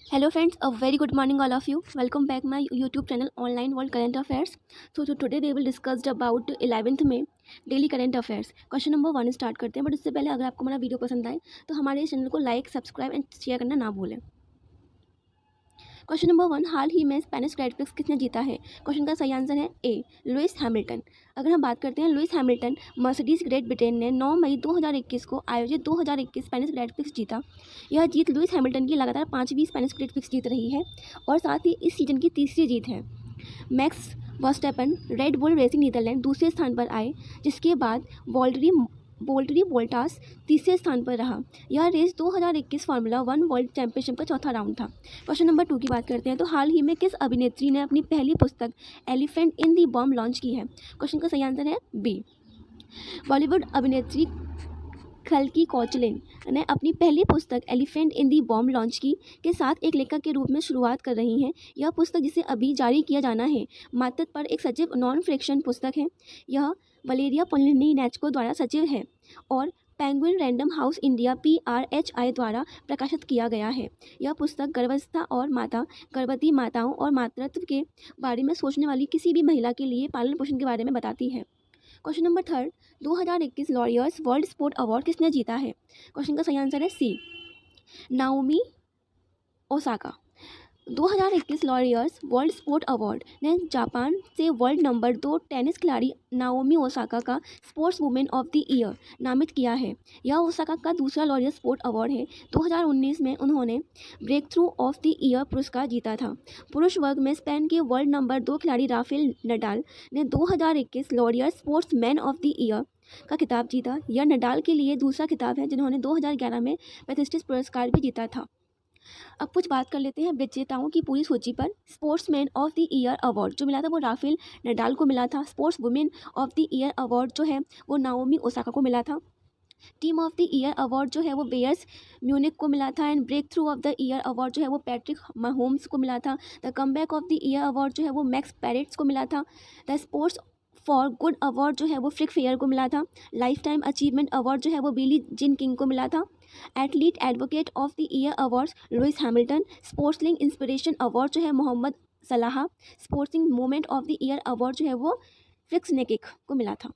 Hello friends, a very good morning all of you. Welcome back my YouTube channel Online World Current Affairs. So today we will discuss about 11th May daily current affairs. Question number 1 start करते हैं. But उससे पहले अगर आपको हमारा video पसंद आए तो हमारे इस चैनल को लाइक, सब्सक्राइब एंड शेयर करना ना भूलें. क्वेश्चन नंबर 1, हाल ही में स्पेनिश ग्रैंड प्रिक्स किसने जीता है? क्वेश्चन का सही आंसर है ए, लुइस हैमिल्टन. अगर हम बात करते हैं Lewis Hamilton, Mercedes great Britain ने 9 मई 2021 को आयोजित 2021 स्पेनिश ग्रैंड प्रिक्स जीता. यह जीत लुइस हैमिल्टन की लगातार 5वीं स्पेनिश ग्रैंड प्रिक्स जीत रही है और साथ ही इस सीजन की तीसरी जीत है. Max Verstappen Red Bull Racing Netherlands दूसरे स्थान पर आए, जिसके बाद वोल्टरी बोल्टास तीसरे स्थान पर रहा. यह रेस 2021 फार्मूला 1 वर्ल्ड चैंपियनशिप का चौथा राउंड था. क्वेश्चन नंबर 2 की बात करते हैं. तो हाल ही में किस अभिनेत्री ने अपनी पहली पुस्तक elephant in the bomb launch की है? क्वेश्चन का सही आंसर है बी. बॉलीवुड अभिनेत्री खल्की कौचलिन ने अपनी पहली पुस्तक elephant in the bomb launch की के साथ एक लेखक के रूप में शुरुआत कर रही हैं. यह पुस्तक, जिसे अभी जारी किया जाना है, मातृत्व पर एक सचिव नॉन फ्रिक्शन पुस्तक है. यह वलेरिया पोलिनेचको द्वारा सचिव है और penguin random house India PRHI द्वारा प्रकाशित किया गया है. यह पुस्तक गर्भवती माताओं और मातृत्व के बारे में सोचने वाली किसी भी महिला के लिए पालन पोषण के बारे में बताती है. Question number 3, 2021 Laureus world sport award किसने जीता है? क्वेश्चन का सही आंसर है C, Naomi Osaka. 2021 Laureus world sport award ने जापान से वर्ल्ड नंबर 2 टेनिस खिलाड़ी नाओमी ओसाका का sports women of the year नामित किया है. यह ओसाका का दूसरा लॉरियर्स स्पोर्ट अवार्ड है. 2019 में उन्होंने breakthrough of the year पुरस्कार जीता था. पुरुष वर्ग में स्पेन के वर्ल्ड नंबर 2 खिलाड़ी राफेल नडाल ने 2021 Laureus sportsman of the year का खिताब जीता. यह नडाल के लिए दूसरा खिताब है, जिन्होंने 2011 में प्रतिष्ठित पुरस्कार भी जीता था. अब कुछ बात कर लेते हैं विजेताओं की पूरी सूची पर. Sportsman of the year award जो मिला था वो राफेल नडाल को मिला था. Sports women of the year award जो है वो नाओमी ओसाका को मिला था. Team of the year award जो है वो बेयर्स म्यूनिक को मिला था. And breakthrough of the year award जो है वो पैट्रिक महोम्स को मिला था. The comeback of the year award जो है वो मैक्स पैरेट्स को मिला था. The sports for good award जो है वो फ्रिक फेयर को मिला था. लाइफ टाइम अचीवमेंट अवार्ड जो है वो बिली जिन किंग को मिला था. Athlete advocate of the year awards Lewis Hamilton. Sporting inspiration award जो है Mohamed Salah. Sporting moment of the year award जो है वो फिक्स नेकिक को मिला था.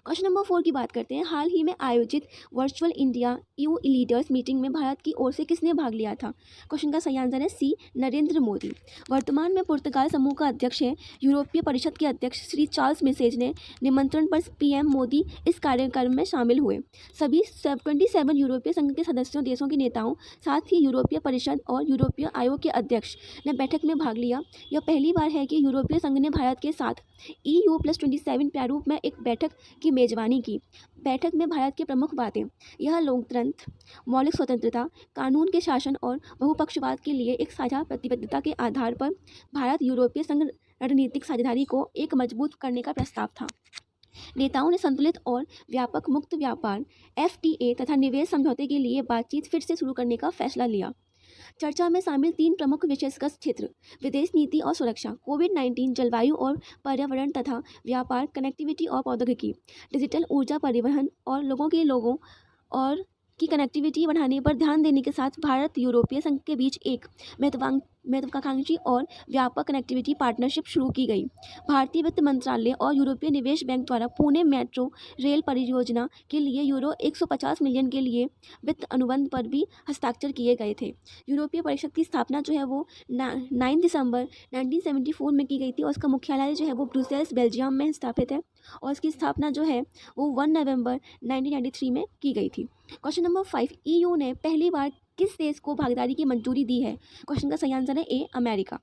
क्वेश्चन नंबर 4 की बात करते हैं. हाल ही में आयोजित virtual India EU leaders meeting में भारत की ओर से किसने भाग लिया था? क्वेश्चन का सही आंसर है सी, नरेंद्र मोदी. वर्तमान में पुर्तगाल समूह का अध्यक्ष है. यूरोपीय परिषद के अध्यक्ष श्री चार्ल्स मिशेल ने निमंत्रण पर PM मोदी इस कार्यक्रम में शामिल हुए. सभी 27 यूरोपीय संघ के सदस्यों देशों के नेताओं, साथ ही यूरोपीय परिषद और यूरोपीय आयोग के अध्यक्ष ने बैठक में भाग लिया. यह पहली बार है कि यूरोपीय संघ ने भारत के साथ EU+27 प्रारूप में एक बैठक की मेजबानी की. बैठक में भारत की प्रमुख बातें: यह लोकतंत्र, मौलिक स्वतंत्रता, कानून के शासन और बहुपक्षवाद के लिए एक साझा प्रतिबद्धता के आधार पर भारत यूरोपीय संघ रणनीतिक साझेदारी को एक मजबूत करने का प्रस्ताव था. नेताओं ने संतुलित और व्यापक मुक्त व्यापार FTA तथा निवेश समझौते के लिए बातचीत फिर से शुरू करने का फैसला लिया. चर्चा में शामिल 3 प्रमुख विषयगत क्षेत्र: विदेश नीति और सुरक्षा, कोविड-19, जलवायु और पर्यावरण तथा व्यापार, कनेक्टिविटी और प्रौद्योगिकी, डिजिटल ऊर्जा, परिवहन और लोगों और की कनेक्टिविटी बढ़ाने पर ध्यान देने के साथ भारत यूरोपीय संघ के बीच एक महत्वाकांक्षी और व्यापक कनेक्टिविटी पार्टनरशिप शुरू की गई. भारतीय वित्त मंत्रालय और यूरोपीय निवेश बैंक द्वारा पुणे मेट्रो रेल परियोजना के लिए €150 मिलियन के लिए वित्त अनुबंध पर भी हस्ताक्षर किए गए थे. यूरोपीय परिषद की स्थापना जो है वो 9 दिसंबर 1974 में की गई थी और उसका मुख्यालय जो है वो ब्रुसेल्स, बेल्जियम में स्थापित है और इसकी स्थापना जो है वो 1 नवंबर 1993 में की गई थी. क्वेश्चन नंबर 5, EU ने पहली बार किस देश को भागीदारी की मंजूरी दी है? क्वेश्चन का सही आंसर है ए, अमेरिका.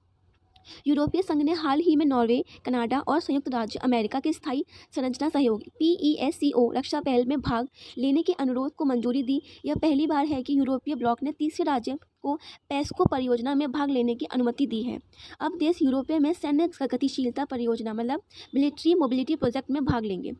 यूरोपीय संघ ने हाल ही में नॉर्वे, कनाडा और संयुक्त राज्य अमेरिका के स्थायी संरचना सहयोग PESCO रक्षा पहल में भाग लेने के अनुरोध को मंजूरी दी. यह पहली बार है कि यूरोपीय ब्लॉक ने तीसरे राज्य को पेस्को परियोजना में भाग लेने की अनुमति दी है. अब देश यूरोपीय में सैन्य गतिशीलता परियोजना मतलब मिलिट्री मोबिलिटी प्रोजेक्ट में भाग लेंगे.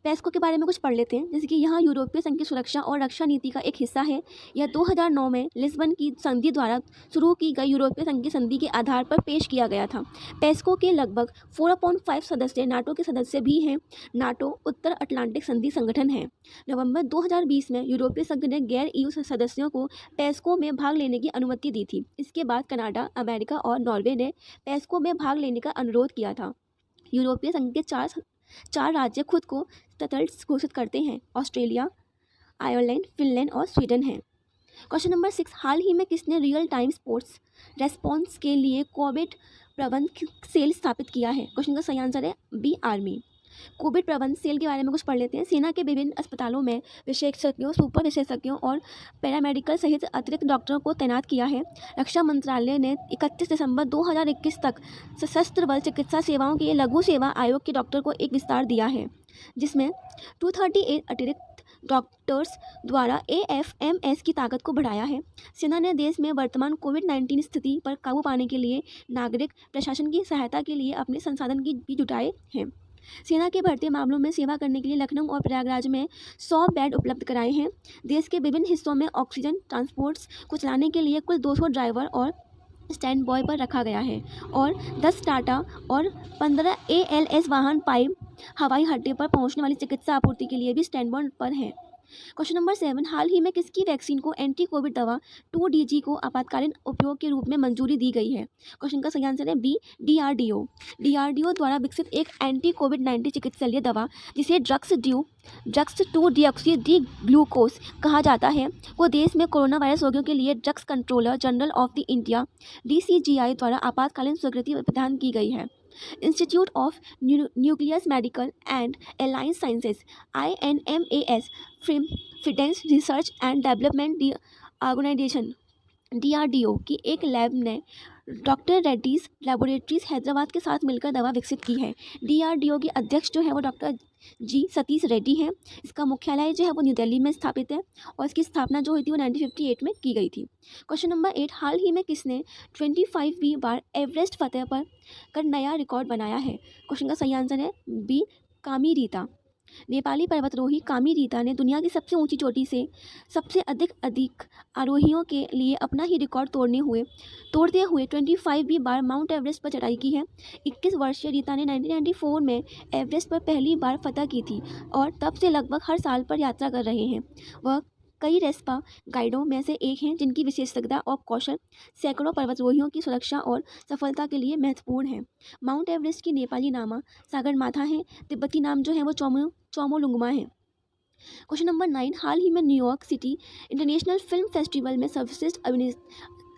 पेस्को के बारे में कुछ पढ़ लेते हैं। जैसे कि यहाँ यूरोपीय संघ की सुरक्षा और रक्षा नीति का एक हिस्सा है। यह 2009 में लिस्बन की संधि द्वारा शुरू की गई यूरोपीय संघ की संधि के आधार पर पेश किया गया था। पेस्को के लगभग 4.5 सदस्य नाटो के सदस्य भी हैं। नाटो उत्तर अटलांटिक संधि संगठन है। नवंबर 2020 में यूरोपीय संघ ने गैर EU सदस्यों को पेस्को में भाग लेने की अनुमति दी थी। इसके बाद कनाडा, अमेरिका और नॉर्वे ने पेस्को में भाग लेने का अनुरोध किया था। यूरोपीय संघ के चार राज्य खुद को तटस्थ घोषित करते हैं। ऑस्ट्रेलिया, आयरलैंड, फिनलैंड और स्वीडन है। क्वेश्चन नंबर 6, हाल ही में किसने रियल टाइम स्पोर्ट्स रेस्पॉन्स के लिए कोविड प्रबंधन सेल स्थापित किया है? क्वेश्चन का सही आंसर है बी, आर्मी। कोविड प्रबंधन सेल के बारे में कुछ पढ़ लेते हैं। सेना के विभिन्न अस्पतालों में विशेषज्ञों, सुपर विशेषज्ञों और पैरामेडिकल सहित अतिरिक्त डॉक्टरों को तैनात किया है। रक्षा मंत्रालय ने 31 दिसंबर 2021 तक सशस्त्र बल चिकित्सा सेवाओं के लघु सेवा आयोग के डॉक्टर को एक विस्तार दिया है, जिसमें 238 अतिरिक्त डॉक्टर्स द्वारा AFMS की ताकत को बढ़ाया है। सेना ने देश में वर्तमान कोविड-19 स्थिति पर काबू पाने के लिए नागरिक प्रशासन की सहायता के लिए अपने संसाधन की भी जुटाए हैं। सेना के बढ़ते मामलों में सेवा करने के लिए लखनऊ और प्रयागराज में 100 बेड उपलब्ध कराए हैं। देश के विभिन्न हिस्सों में ऑक्सीजन ट्रांसपोर्ट्स को चलाने के लिए कुल 200 ड्राइवर और स्टैंड बॉय पर रखा गया है और 10 टाटा और 15 ALS वाहन पाइप हवाई अड्डे पर पहुंचने वाली चिकित्सा आपूर्ति के लिए भी स्टैंड बॉय पर हैं। क्वेश्चन नंबर 7, हाल ही में किसकी वैक्सीन को एंटी कोविड दवा 2DG को आपातकालीन उपयोग के रूप में मंजूरी दी गई है? क्वेश्चन का सही आंसर है बी, DRDO। DRDO द्वारा विकसित एक एंटी कोविड-19 चिकित्सकीय दवा, जिसे ड्रग्स 2 डी ग्लूकोज कहा जाता है, को देश में कोरोना वायरस रोगियों के लिए drugs controller general of the India DCGI द्वारा आपातकालीन स्वीकृति प्रदान की गई है। Institute of nucleus medical and एलाइंस sciences INMAS defence research and development organisation DRDO की एक लैब ने डॉक्टर रेड्डीज लेबोरेटरीज हैदराबाद के साथ मिलकर दवा विकसित की है। DRDO के अध्यक्ष जो है वो डॉक्टर G सतीश रेड्डी हैं। इसका मुख्यालय जो है वो न्यू दिल्ली में स्थापित है और इसकी स्थापना जो हुई थी वो 1958 में की गई थी। क्वेश्चन नंबर 8, हाल ही में किसने 25वीं बार एवरेस्ट फतेह पर कर नया रिकॉर्ड बनाया है? क्वेश्चन का सही आंसर है बी, कामी रीता। नेपाली पर्वतारोही कामी रीता ने दुनिया की सबसे ऊंची चोटी से सबसे अधिक आरोहियों के लिए अपना ही रिकॉर्ड तोड़ते हुए 25वीं बार माउंट एवरेस्ट पर चढ़ाई की है। 21 वर्षीय रीता ने 1994 में एवरेस्ट पर पहली बार फतह की थी और तब से लगभग हर साल पर यात्रा कर रहे हैं। वह कई रेस्पा गाइडों में से एक हैं जिनकी विशेषज्ञता और कौशल सैकड़ों पर्वतारोहियों की सुरक्षा और सफलता के लिए महत्वपूर्ण है। माउंट एवरेस्ट की नेपाली नामा सागरमाथा है। तिब्बती नाम जो है वो चोमोलुंगमा है। क्वेश्चन नंबर 9, हाल ही में New York city international film festival में सर्वश्रेष्ठ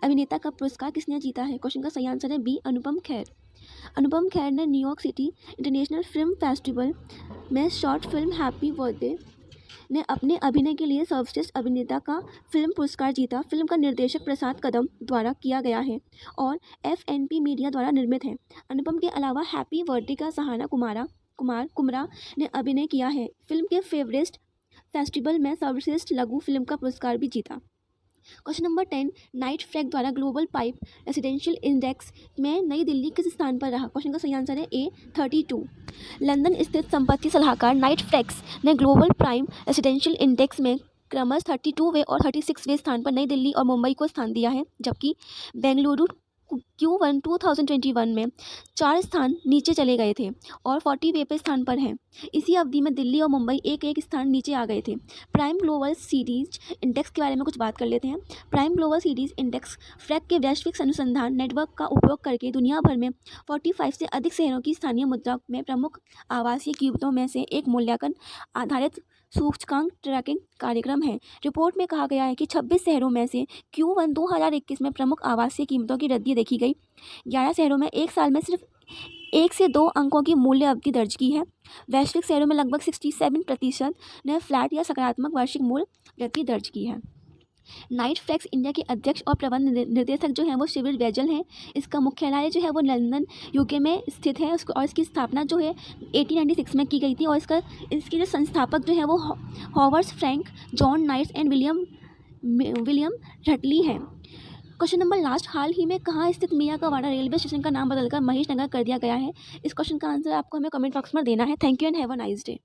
अभिनेता का पुरस्कार किसने जीता है? क्वेश्चन का सही आंसर है बी, अनुपम खेर। अनुपम खेर ने New York city international film festival में शॉर्ट फिल्म हैप्पी बर्थडे ने अपने अभिनय के लिए सर्वश्रेष्ठ अभिनेता का फिल्म पुरस्कार जीता। फिल्म का निर्देशक प्रसाद कदम द्वारा किया गया है और FNP मीडिया द्वारा निर्मित है। अनुपम के अलावा हैप्पी बर्थडे का सहाना कुमारा ने अभिनय किया है। फिल्म के फेवरेस्ट फेस्टिवल में सर्वश्रेष्ठ लघु फिल्म का पुरस्कार भी जीता। क्वेश्चन नंबर 10, नाइट फ्रैग द्वारा ग्लोबल पाइप रेसिडेंशियल इंडेक्स में नई दिल्ली किस स्थान पर रहा? क्वेश्चन का सही आंसर है ए, 32। लंदन स्थित संपत्ति सलाहकार नाइट फ्रैग्स ने ग्लोबल प्राइम रेसिडेंशियल इंडेक्स में क्रमशः 32वें और 36वें स्थान पर नई दिल्ली और मुंबई को स्थान दिया है, जबकि बेंगलुरु Q1 2021 में 4 स्थान नीचे चले गए थे और 40वें स्थान पर हैं। इसी अवधि में दिल्ली और मुंबई एक स्थान नीचे आ गए थे। प्राइम ग्लोबल सीरीज इंडेक्स के बारे में कुछ बात कर लेते हैं। Prime global series index frag के वैश्विक अनुसंधान नेटवर्क का उपयोग करके दुनिया भर में 45 से अधिक शहरों की स्थानीय मुद्रा में प्रमुख आवासीय कीमतों में से एक मूल्यांकन आधारित सूचकांक ट्रैकिंग कार्यक्रम है। रिपोर्ट में कहा गया है कि 26 शहरों में से Q1 2021 में प्रमुख आवासीय कीमतों की वृद्धि देखी गई। 11 शहरों में एक साल में सिर्फ 1 से 2 अंकों की मूल्य अवधि दर्ज की है। वैश्विक शहरों में लगभग 67% ने फ्लैट या सकारात्मक वार्षिक मूल्य वृद्धि दर्ज की है। नाइट फ्रैग्स इंडिया के अध्यक्ष और प्रबंध निर्देशक जो हैं वो शिविर बैजल हैं। इसका मुख्यालय जो है वो लंदन UK में स्थित है और इसकी स्थापना जो है 1896 में की गई थी और इसके जो संस्थापक जो है वो Howard Frank, John Knights and William Rutley हैं। क्वेश्चन नंबर लास्ट, हाल ही में कहाँ स्थित मियाँ का वाड़ा रेलवे स्टेशन का नाम बदलकर महेश नगर कर दिया गया है? इस क्वेश्चन का आंसर आपको हमें कमेंट बॉक्स में देना है। Thank you and have a nice day.